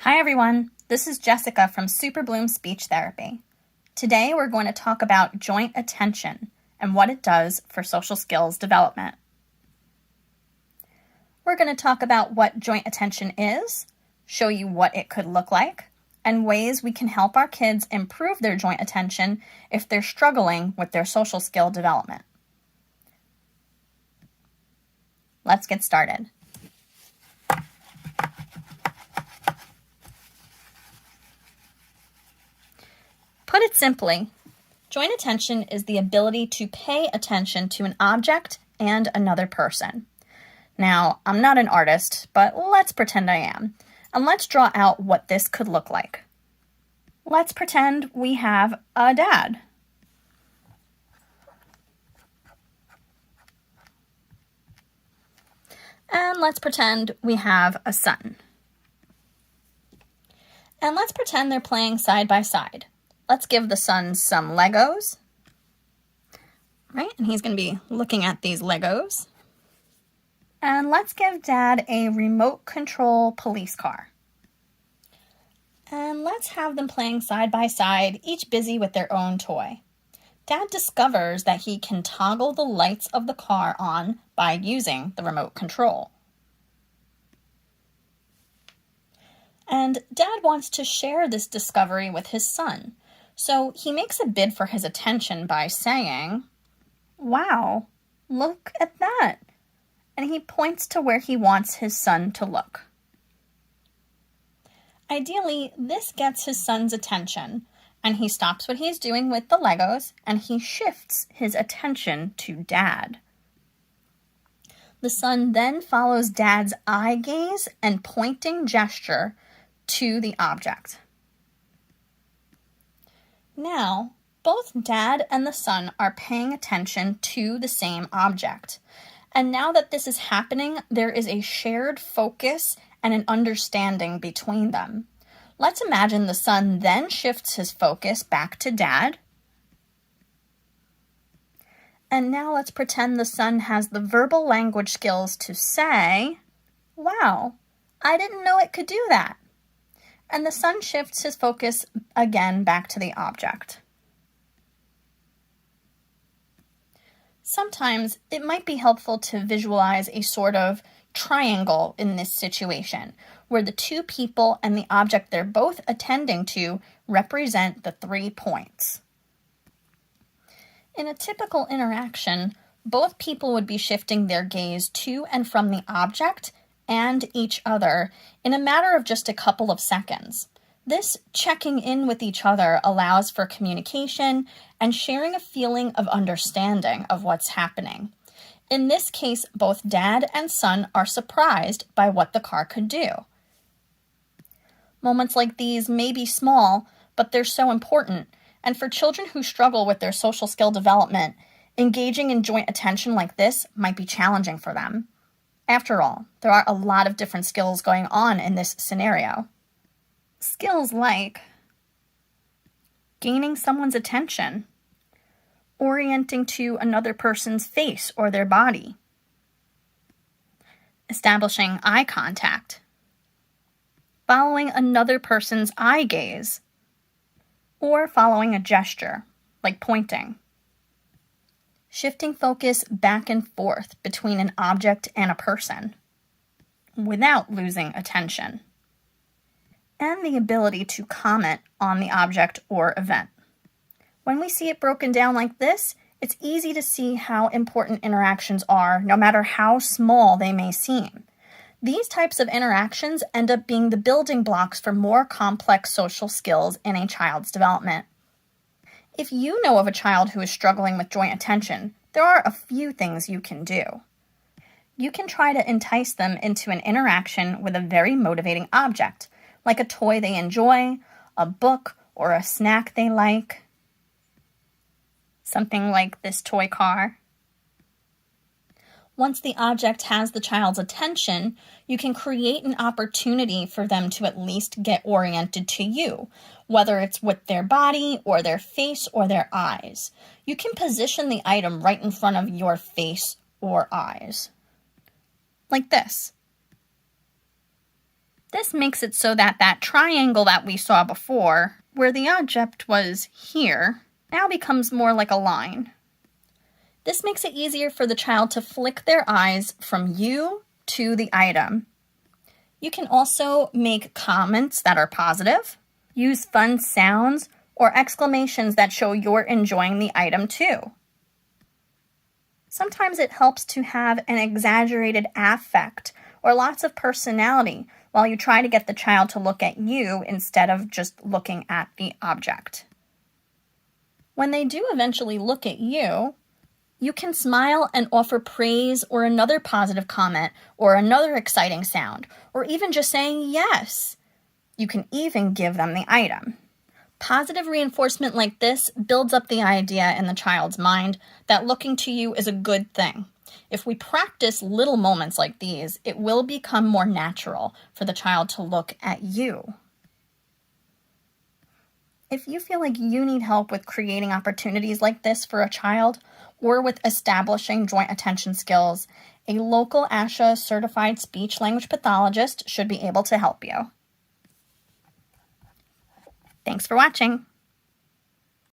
Hi everyone, this is Jessica from Superbloom Speech Therapy. Today we're going to talk about joint attention and what it does for social skills development. We're going to talk about what joint attention is, show you what it could look like, and ways we can help our kids improve their joint attention if they're struggling with their social skill development. Let's get started. Put it simply, joint attention is the ability to pay attention to an object and another person. Now, I'm not an artist, but let's pretend I am, and let's draw out what this could look like. Let's pretend we have a dad. And let's pretend we have a son. And let's pretend they're playing side by side. Let's give the son some Legos, right? And he's going to be looking at these Legos. And let's give Dad a remote control police car. And let's have them playing side by side, each busy with their own toy. Dad discovers that he can toggle the lights of the car on by using the remote control. And Dad wants to share this discovery with his son. So he makes a bid for his attention by saying, "Wow, look at that." And he points to where he wants his son to look. Ideally, this gets his son's attention, and he stops what he's doing with the Legos, and he shifts his attention to Dad. The son then follows Dad's eye gaze and pointing gesture to the object. Now, both Dad and the son are paying attention to the same object. And now that this is happening, there is a shared focus and an understanding between them. Let's imagine the son then shifts his focus back to Dad. And now let's pretend the son has the verbal language skills to say, "Wow, I didn't know it could do that." And the son shifts his focus again back to the object. Sometimes it might be helpful to visualize a sort of triangle in this situation, where the two people and the object they're both attending to represent the 3 points. In a typical interaction, both people would be shifting their gaze to and from the object and each other in a matter of just a couple of seconds. This checking in with each other allows for communication and sharing a feeling of understanding of what's happening. In this case, both Dad and son are surprised by what the car could do. Moments like these may be small, but they're so important, and for children who struggle with their social skill development, engaging in joint attention like this might be challenging for them. After all, there are a lot of different skills going on in this scenario. Skills like gaining someone's attention, orienting to another person's face or their body, establishing eye contact, following another person's eye gaze, or following a gesture, like pointing. Shifting focus back and forth between an object and a person without losing attention. And the ability to comment on the object or event. When we see it broken down like this, it's easy to see how important interactions are, no matter how small they may seem. These types of interactions end up being the building blocks for more complex social skills in a child's development. If you know of a child who is struggling with joint attention, there are a few things you can do. You can try to entice them into an interaction with a very motivating object, like a toy they enjoy, a book, or a snack they like. Something like this toy car. Once the object has the child's attention, you can create an opportunity for them to at least get oriented to you, whether it's with their body or their face or their eyes. You can position the item right in front of your face or eyes. Like this. This makes it so that that triangle that we saw before, where the object was here, now becomes more like a line. This makes it easier for the child to flick their eyes from you to the item. You can also make comments that are positive, use fun sounds or exclamations that show you're enjoying the item too. Sometimes it helps to have an exaggerated affect or lots of personality while you try to get the child to look at you instead of just looking at the object. When they do eventually look at you, you can smile and offer praise or another positive comment or another exciting sound, or even just saying yes. You can even give them the item. Positive reinforcement like this builds up the idea in the child's mind that looking to you is a good thing. If we practice little moments like these, it will become more natural for the child to look at you. If you feel like you need help with creating opportunities like this for a child, or with establishing joint attention skills, a local ASHA certified speech language pathologist should be able to help you. Thanks for watching.